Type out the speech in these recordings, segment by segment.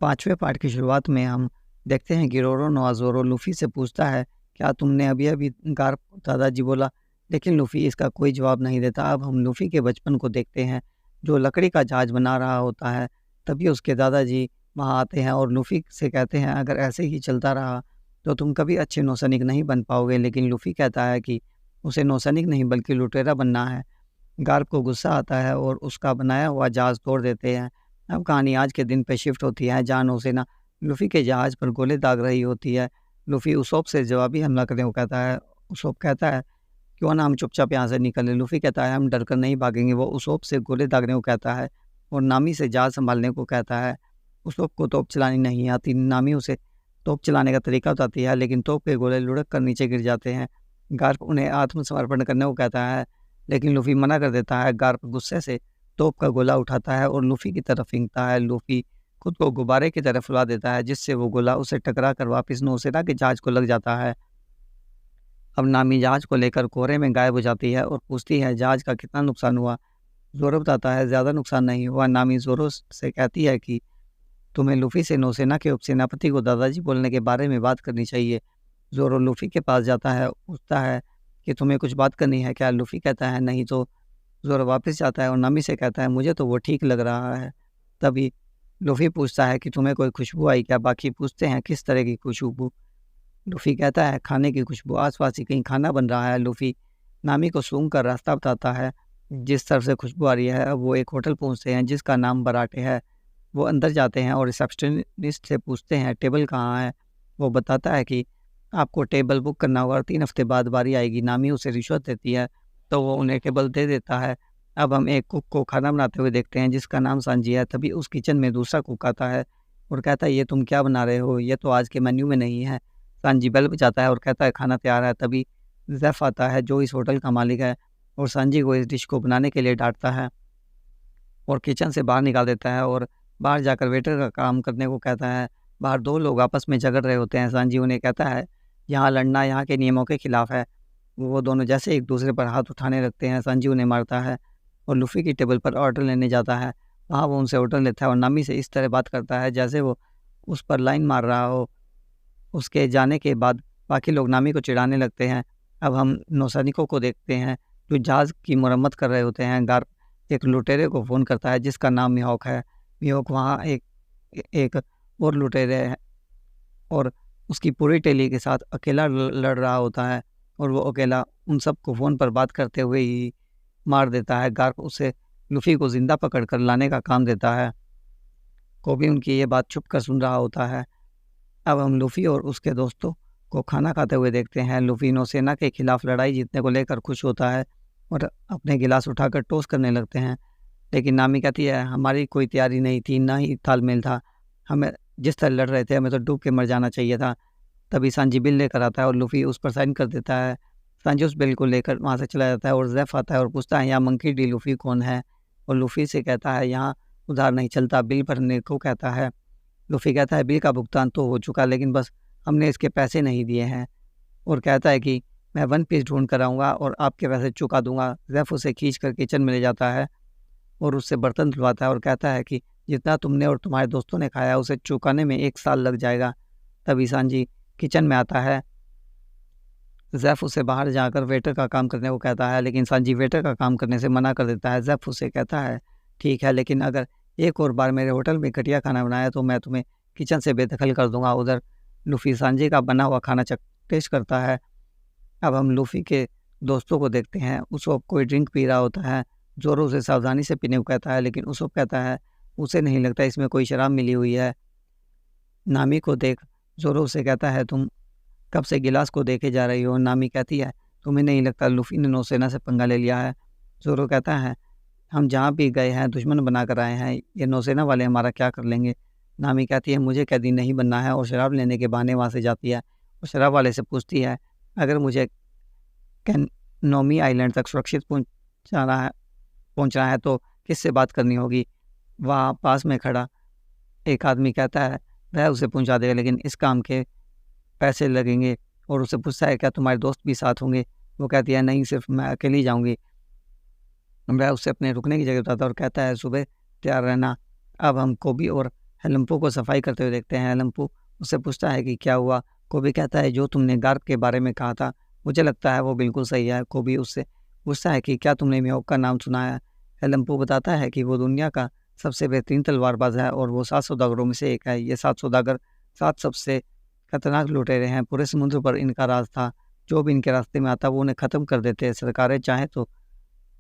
5वें पार्ट की शुरुआत में हम देखते हैं कि रोरो नोआ लूफ़ी से पूछता है, क्या तुमने अभी-अभी गार्प दादाजी बोला, लेकिन लूफ़ी इसका कोई जवाब नहीं देता। अब हम लूफ़ी के बचपन को देखते हैं, जो लकड़ी का जहाज बना रहा होता है। तभी उसके दादाजी वहाँ आते हैं और लूफ़ी से कहते हैं, अगर ऐसे ही चलता रहा, तो तुम कभी अच्छे नौसैनिक नहीं बन पाओगे। लेकिन लूफ़ी कहता है कि उसे नौसैनिक नहीं बल्कि लुटेरा बनना है। गार्प को गुस्सा आता है और उसका बनाया हुआ जहाज तोड़ देते हैं। अब कहानी आज के दिन पे शिफ्ट होती है, जहाँ नौसेना लूफ़ी के जहाज पर गोले दाग रही होती है। लूफ़ी उसोप से जवाबी हमला करने को कहता है। उसोप कहता है, क्यों ना हम चुपचाप यहाँ से निकलें। लूफ़ी कहता है, हम डरकर नहीं भागेंगे। वो उसोप से गोले दागने को कहता है और नामी से जहाज संभालने को कहता है। उसोप को तोप चलानी नहीं आती। नामी उसे तोप चलाने का तरीका बताती है, लेकिन तोप के गोले लुढ़क कर नीचे गिर जाते हैं। गार्प उन्हें आत्मसमर्पण करने को कहता है, लेकिन लूफ़ी मना कर देता है। गार्प गुस्से से तोप का गोला उठाता है और लूफ़ी की तरफ फेंकता है। लूफ़ी खुद को गुब्बारे की तरह फुला देता है, जिससे वो गोला उसे टकरा कर वापस नौसेना के जहाज को लग जाता है। अब नामी जहाज को लेकर कोहरे में गायब हो जाती है और पूछती है, जहाज का कितना नुकसान हुआ। ज़ोरो बताता है, ज़्यादा नुकसान नहीं हुआ। नामी ज़ोरो से कहती है कि तुम्हें लूफ़ी से नौसेना के उपसेनापति को दादाजी बोलने के बारे में बात करनी चाहिए। ज़ोरो लूफ़ी के पास जाता है, पूछता है कि तुम्हें कुछ बात करनी है क्या। लूफ़ी कहता है, नहीं। तो ज़ोरो वापस जाता है और नामी से कहता है, मुझे तो वो ठीक लग रहा है। तभी लूफ़ी पूछता है कि तुम्हें कोई खुशबू आई क्या। बाकी पूछते हैं, किस तरह की खुशबू। लूफ़ी कहता है, खाने की खुशबू, आसपास ही कहीं खाना बन रहा है। लूफ़ी नामी को सूंघ कर रास्ता बताता है, जिस तरफ से खुशबू आ रही है। अब वो एक होटल पहुंचते हैं जिसका नाम बराटे है। वो अंदर जाते हैं और रिसेप्शनिस्ट से पूछते हैं, टेबल कहाँ है। वो बताता है कि आपको टेबल बुक करना होगा और 3 हफ्ते बाद बारी आएगी। नामी उसे रिश्वत देती है, तो वो उन्हें टेबल दे देता है। अब हम एक कुक को खाना बनाते हुए देखते हैं जिसका नाम सांजी है। तभी उस किचन में दूसरा कुक आता है और कहता है, ये तुम क्या बना रहे हो, ये तो आज के मेन्यू में नहीं है। सांजी बेल बजाता है और कहता है, खाना तैयार है। तभी ज़ैफ आता है, जो इस होटल का मालिक है, और सांजी को इस डिश को बनाने के लिए डांटता है और किचन से बाहर निकाल देता है और बाहर जाकर वेटर का काम करने को कहता है। बाहर 2 लोग आपस में झगड़ रहे होते हैं। सांजी उन्हें कहता है, यहाँ लड़ना यहाँ के नियमों के खिलाफ है। वो दोनों जैसे एक दूसरे पर हाथ उठाने लगते हैं, सांजी उन्हें मारता है और लूफ़ी की टेबल पर ऑर्डर लेने जाता है। वहाँ वो उनसे ऑर्डर लेता है और नामी से इस तरह बात करता है जैसे वो उस पर लाइन मार रहा हो। उसके जाने के बाद बाकी लोग नामी को चिढ़ाने लगते हैं। अब हम नौसैनिकों को देखते हैं जो जहाज़ की मरम्मत कर रहे होते हैं। गार्प एक लुटेरे को फ़ोन करता है जिसका नाम मिहोक है। मिहोक वहाँ एक एक और लुटेरे है और उसकी पूरी टैली के साथ अकेला लड़ रहा होता है और वो अकेला उन सबको फ़ोन पर बात करते हुए ही मार देता है। गार्प उसे लूफ़ी को ज़िंदा पकड़ कर लाने का काम देता है। कोबी उनकी ये बात छुप कर सुन रहा होता है। अब हम लूफ़ी और उसके दोस्तों को खाना खाते हुए देखते हैं। लूफ़ी नौसेना के खिलाफ लड़ाई जीतने को लेकर खुश होता है और अपने गिलास उठाकर टोस्ट करने लगते हैं। लेकिन नामी कहती है, हमारी कोई तैयारी नहीं थी, ना ही तालमेल था। हमें जिस तरह लड़ रहे थे, हमें तो डूब के मर जाना चाहिए था। तभी सांजी बिल लेकर आता है और लूफ़ी उस पर साइन कर देता है। सांजी उस बिल को लेकर वहाँ से चला जाता है और ज़ैफ आता है और पूछता है, यहाँ मंकी डी लूफ़ी कौन है। और लूफ़ी से कहता है, यहाँ उधार नहीं चलता, बिल भरने को कहता है। लूफ़ी कहता है, बिल का भुगतान तो हो चुका, लेकिन बस हमने इसके पैसे नहीं दिए हैं। और कहता है कि मैं 1 पीस ढूंढ कर आऊँगा और आपके पैसे चुका दूंगा। ज़ैफ उसे खींच कर किचन में ले जाता है और उससे बर्तन धुलवाता है और कहता है कि जितना तुमने और तुम्हारे दोस्तों ने खाया उसे चुकाने में 1 साल लग जाएगा। तभी सांजी किचन में आता है। ज़ैफ उसे बाहर जाकर वेटर का काम करने को कहता है, लेकिन सांजी वेटर का काम करने से मना कर देता है। ज़ैफ उसे कहता है, ठीक है, लेकिन अगर एक और बार मेरे होटल में घटिया खाना बनाया तो मैं तुम्हें किचन से बेदखल कर दूंगा। उधर लूफ़ी सांजी का बना हुआ खाना टेस्ट करता है। अब हम लूफ़ी के दोस्तों को देखते हैं। उस वक्त कोई ड्रिंक पी रहा होता है। ज़ोरो उसे सावधानी से पीने को कहता है, लेकिन उस वक्त कहता है उसे नहीं लगता इसमें कोई शराब मिली हुई है। नामी को देख ज़ोरो उसे कहता है, तुम कब से गिलास को देखे जा रही हो। नामी कहती है, तुम्हें नहीं लगता लूफ़ी ने नौसेना से पंगा ले लिया है। ज़ोरो कहता है, हम जहाँ भी गए हैं दुश्मन बना कर आए हैं, ये नौसेना वाले हमारा क्या कर लेंगे। नामी कहती है, मुझे कैदी नहीं बनना है, और शराब लेने के बहाने वहाँ से जाती है और शराब वाले से पूछती है, अगर मुझे कैनोमी आइलैंड तक सुरक्षित पहुँचना है तो किससे बात करनी होगी। वहाँ पास में खड़ा एक आदमी कहता है वह उसे पहुँचा देगा, लेकिन इस काम के पैसे लगेंगे। और उसे पूछता है, क्या तुम्हारे दोस्त भी साथ होंगे। वो कहती है, नहीं, सिर्फ मैं अकेली जाऊँगी। वह उसे अपने रुकने की जगह बताता है और कहता है, सुबह तैयार रहना। अब हम कोबी और हेलम्पो को सफाई करते हुए देखते हैं। हेलम्पो उससे पूछता है कि क्या हुआ। कोबी कहता है जो तुमने गार्प के बारे में कहा था मुझे लगता है वो बिल्कुल सही है। कोबी उससे पूछता है कि क्या तुमने मिहोक का नाम सुना है। हेलम्पो बताता है कि वो दुनिया का सबसे बेहतरीन तलवारबाज है और वो 7 सौदागरों में से एक है। ये 7 सौदागर 7 सबसे खतरनाक लुटेरे हैं। पूरे समुद्र पर इनका राज था। जो भी इनके रास्ते में आता वो उन्हें ख़त्म कर देते। सरकारें चाहें तो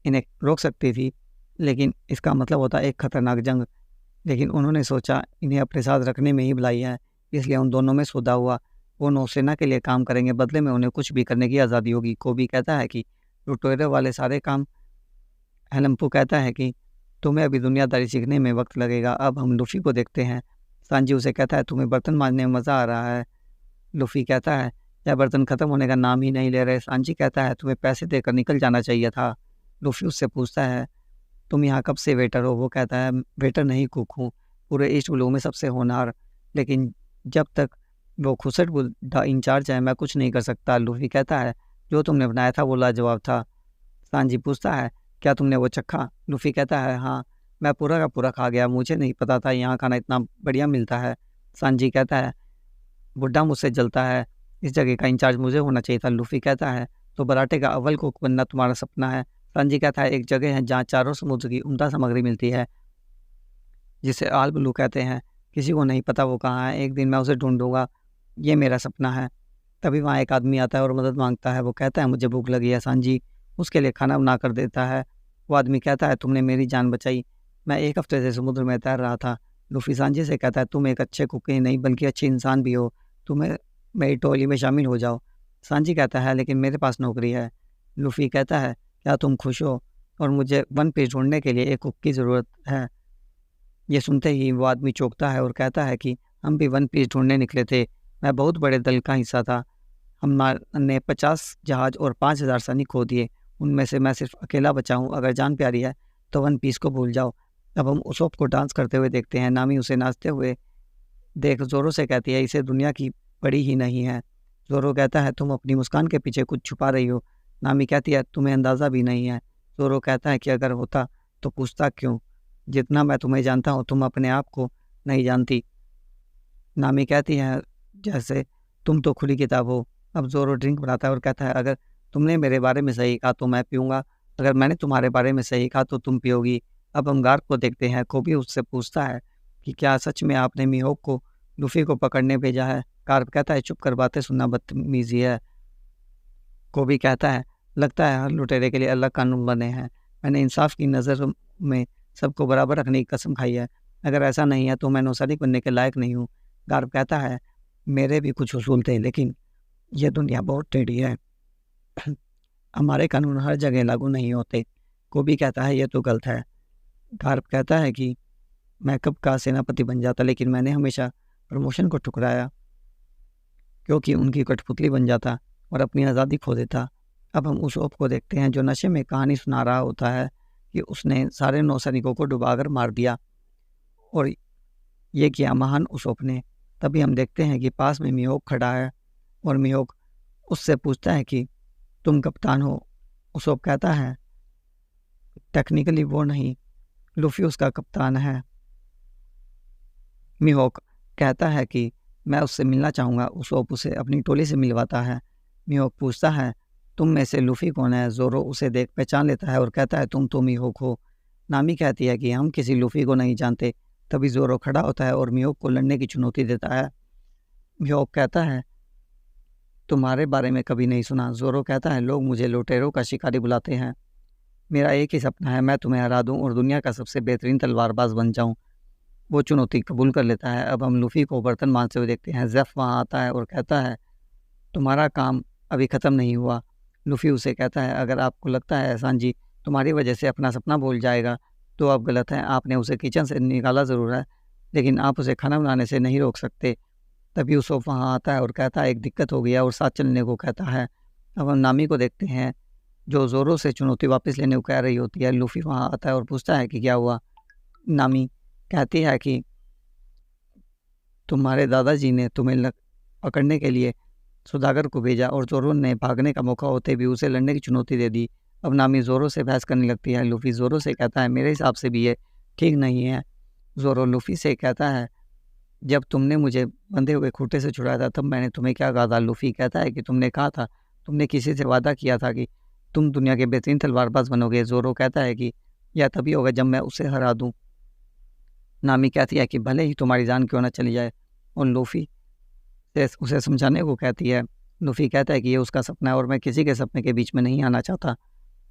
इन्हें रोक सकती थी, लेकिन इसका मतलब होता एक खतरनाक जंग। लेकिन उन्होंने सोचा इन्हें अपने साथ रखने में ही भलाई है, इसलिए उन दोनों में सौदा हुआ। वो नौसेना के लिए काम करेंगे, बदले में उन्हें कुछ भी करने की आज़ादी होगी। कोबी कहता है कि लुटेरे वाले सारे काम। हेलम्पू कहता है कि तुम्हें अभी दुनियादारी सीखने में वक्त लगेगा। अब हम लूफी को देखते हैं। सांजी उसे कहता है तुम्हें बर्तन मांजने में मज़ा आ रहा है। लूफी कहता है यह बर्तन ख़त्म होने का नाम ही नहीं ले रहे। सांजी कहता है तुम्हें पैसे देकर निकल जाना चाहिए था। लूफी उससे पूछता है तुम यहाँ कब से वेटर हो। वो कहता है वेटर नहीं, कुक हूँ, पूरे ईस्ट ब्लू में सबसे होनहार। लेकिन जब तक वो खुसट बुद्धा इंचार्ज है मैं कुछ नहीं कर सकता। लूफी कहता है जो तुमने बनाया था वो लाजवाब था। सांजी पूछता है क्या तुमने वो चखा। लूफी कहता है हाँ, मैं पूरा का पूरा खा गया, मुझे नहीं पता था यहाँ खाना इतना बढ़िया मिलता है। सांजी कहता है बुड्ढा मुझसे जलता है, इस जगह का इंचार्ज मुझे होना चाहिए था। लूफी कहता है तो बराटे का अव्वल कुक बनना तुम्हारा सपना है। सांजी कहता है एक जगह है जहाँ चारों समुद्र की उम्दा सामग्री मिलती है, जिसे आल ब्लू कहते हैं। किसी को नहीं पता वो कहाँ है, एक दिन मैं उसे ढूंढूंगा, ये मेरा सपना है। तभी वहाँ एक आदमी आता है और मदद मांगता है। वो कहता है मुझे भूख लगी है। सांजी उसके लिए खाना बना कर देता है। वो आदमी कहता है तुमने मेरी जान बचाई, मैं 1 हफ्ते से समुद्र में तैर रहा था। लूफी सांजी से कहता है तुम एक अच्छे कुक ही नहीं बल्कि अच्छे इंसान भी हो, तुम्हें मेरी टोली में शामिल हो जाओ। सांजी कहता है लेकिन मेरे पास नौकरी है। लूफी कहता है क्या तुम खुश हो, और मुझे वन पीस ढूंढने के लिए एक कुक की ज़रूरत है। ये सुनते ही वो आदमी चौंकता है और कहता है कि हम भी वन पीस ढूंढने निकले थे, मैं बहुत बड़े दल का हिस्सा था। हमने 50 जहाज और 5,000 सैनिक खो दिए, उनमें से मैं सिर्फ अकेला बचा हूँ। अगर जान प्यारी है तो वन पीस को भूल जाओ। अब हम उसोप को डांस करते हुए देखते हैं। नामी उसे नाचते हुए देख जोरो से कहती है इसे दुनिया की पड़ी ही नहीं है। जोरो कहता है तुम अपनी मुस्कान के पीछे कुछ छुपा रही हो। नामी कहती है तुम्हें अंदाज़ा भी नहीं है। जोरो कहता है कि अगर होता तो पूछता क्यों, जितना मैं तुम्हें जानता हूँ तुम अपने आप को नहीं जानती। नामी कहती है जैसे तुम तो खुली किताब हो। अब जोरो ड्रिंक बनाता है और कहता है अगर तुमने मेरे बारे में सही कहा तो मैं पीऊँगा, अगर मैंने तुम्हारे बारे में सही कहा तो तुम पियोगी। अब हम गार्प को देखते हैं। कोबी उससे पूछता है कि क्या सच में आपने मिहोक को लूफी को पकड़ने भेजा है। गार्प कहता है चुप कर, बातें सुनना बदतमीजी है। कोबी कहता है लगता है हर लुटेरे के लिए अलग कानून बने हैं, मैंने इंसाफ की नज़र में सबको बराबर रखने की कसम खाई है, अगर ऐसा नहीं है तो मैं नौसैनिक बनने के लायक नहीं हूँ। गार्प कहता है मेरे भी कुछ उसूल थे, लेकिन यह दुनिया बहुत टेढ़ी है, हमारे कानून हर जगह लागू नहीं होते। कोबी कहता है यह तो गलत है। गार्प कहता है कि मैं कब का सेनापति बन जाता, लेकिन मैंने हमेशा प्रमोशन को ठुकराया क्योंकि उनकी कठपुतली बन जाता और अपनी आज़ादी खो देता। अब हम उस ओप को देखते हैं जो नशे में कहानी सुना रहा होता है कि उसने सारे नौसैनिकों को डुबाकर मार दिया, और ये किया महान उसोप ने। तभी हम देखते हैं कि पास में मिहोक खड़ा है और मिहोक उससे पूछता है कि तुम कप्तान हो। उसोप कहता है टेक्निकली वो नहीं, लूफी उसका कप्तान है। मिहोक कहता है कि मैं उससे मिलना चाहूँगा। उसोप उसे अपनी टोली से मिलवाता है। मिहोक पूछता है तुम में से लूफी कौन है। जोरो उसे देख पहचान लेता है और कहता है तुम तो मिहोक हो। नामी कहती है कि हम किसी लूफी को नहीं जानते। तभी जोरो खड़ा होता है और मिहोक को लड़ने की चुनौती देता है। मिहोक कहता है तुम्हारे बारे में कभी नहीं सुना। जोरो कहता है लोग मुझे लुटेरों का शिकारी बुलाते हैं, मेरा एक ही सपना है मैं तुम्हें हरा दूं और दुनिया का सबसे बेहतरीन तलवारबाज बन जाऊं। वो चुनौती कबूल कर लेता है। अब हम लूफी को बर्तन मांजते हुए देखते हैं। जेफ वहाँ आता है और कहता है तुम्हारा काम अभी ख़त्म नहीं हुआ। लूफी उसे कहता है अगर आपको लगता है एहसान जी तुम्हारी वजह से अपना सपना भूल जाएगा तो आप गलत हैं। आपने उसे किचन से निकाला ज़रूर है, लेकिन आप उसे खाना बनाने से नहीं रोक सकते। तभी यूसुफ वहाँ आता है और कहता है एक दिक्कत हो गया, और साथ चलने को कहता है। अब हम नामी को देखते हैं जो ज़ोरों से चुनौती वापस लेने को कह रही होती है। लूफी वहाँ आता है और पूछता है कि क्या हुआ। नामी कहती है कि तुम्हारे दादाजी ने तुम्हें पकड़ने के लिए सौदागर को भेजा और जोरो ने भागने का मौका होते भी उसे लड़ने की चुनौती दे दी। अब नामी जोरो से बहस करने लगती है। लूफी जोरो से कहता है मेरे हिसाब से भी ये ठीक नहीं है। जोरो लूफी से कहता है जब तुमने मुझे बंधे हुए खूंटे से छुड़ाया था तब मैंने तुम्हें क्या कहा था? लूफी कहता है कि तुमने कहा था, तुमने किसी से वादा किया था कि तुम दुनिया के बेहतरीन तलवारबाज बनोगे। ज़ोरो कहता है कि यह तभी होगा जब मैं उसे हरा दूँ। नामी कहती है कि भले ही तुम्हारी जान क्यों ना चली जाए, और लूफी से उसे समझाने को कहती है। लूफी कहता है कि ये उसका सपना है और मैं किसी के सपने के बीच में नहीं आना चाहता।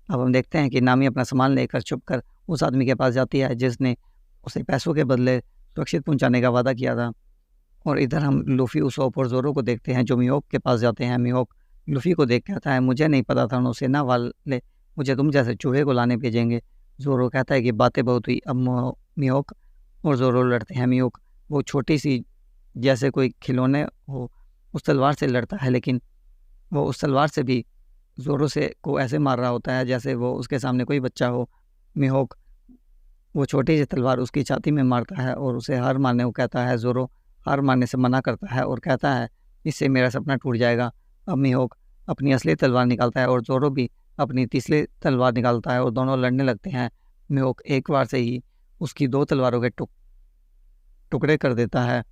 अब हम देखते हैं कि नामी अपना सामान लेकर छुपकर उस आदमी के पास जाती है जिसने उसे पैसों के बदले सुरक्षित पहुंचाने का वादा किया था। और इधर हम लूफी, उसोप और ज़ोरो को देखते हैं जो मिहोक के पास जाते हैं। मिहोक लूफी को देख कहता है, मुझे नहीं पता था नौसेना वाले मुझे तुम जैसे चूहे को लाने भेजेंगे। ज़ोरो कहता है कि बातें बहुत हुई, अब मिहोक और ज़ोरो लड़ते हैं। मिहोक वो छोटी सी जैसे कोई खिलौने हो उस तलवार से लड़ता है, लेकिन वो उस तलवार से भी ज़ोरो से को ऐसे मार रहा होता है जैसे वो उसके सामने कोई बच्चा हो। मिहोक वो छोटी सी तलवार उसकी छाती में मारता है और उसे हार मारने को कहता है। ज़ोरो हार मारने से मना करता है और कहता है, इससे मेरा सपना टूट जाएगा। अब मिहोक अपनी असली तलवार निकालता है और ज़ोरो भी अपनी तीसरी तलवार निकालता है और दोनों लड़ने लगते हैं। मिहोक एक बार से ही उसकी दो तलवारों के टुकड़े कर देता है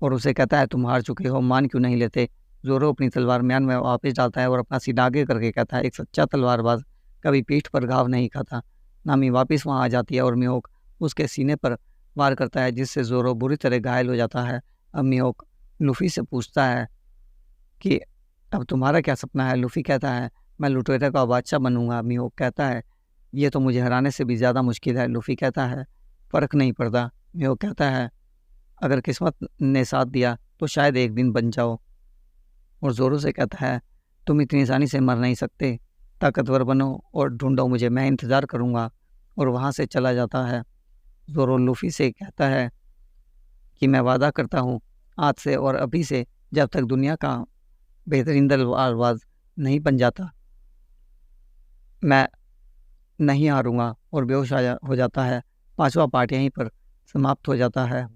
और उसे कहता है, तुम हार चुके हो, मान क्यों नहीं लेते? ज़ोरो अपनी तलवार म्यान में वापस डालता है और अपना सीना आगे करके कहता है, एक सच्चा तलवारबाज कभी पीठ पर घाव नहीं खाता। नामी वापस वहाँ आ जाती है और मिहोक उसके सीने पर वार करता है जिससे ज़ोरो बुरी तरह घायल हो जाता है। अब मिहोक लूफी से पूछता है कि अब तुम्हारा क्या सपना है? लूफी कहता है, मैं लुटेरा का बादशाह बनूंगा। मिहोक कहता है, ये तो मुझे हराने से भी ज़्यादा मुश्किल है। लूफी कहता है, फ़र्क नहीं पड़ता। मिहोक कहता है, अगर किस्मत ने साथ दिया तो शायद एक दिन बन जाओ। और ज़ोरो से कहता है, तुम इतनी आसानी से मर नहीं सकते, ताकतवर बनो और ढूंढो मुझे, मैं इंतज़ार करूँगा। और वहाँ से चला जाता है। ज़ोरो लूफी से कहता है कि मैं वादा करता हूँ आज से और अभी से, जब तक दुनिया का बेहतरीन तलवारबाज नहीं बन जाता, मैं नहीं हारूंगा। और बेहोश हो जाता है। 5वां पार्ट यहीं पर समाप्त हो जाता है।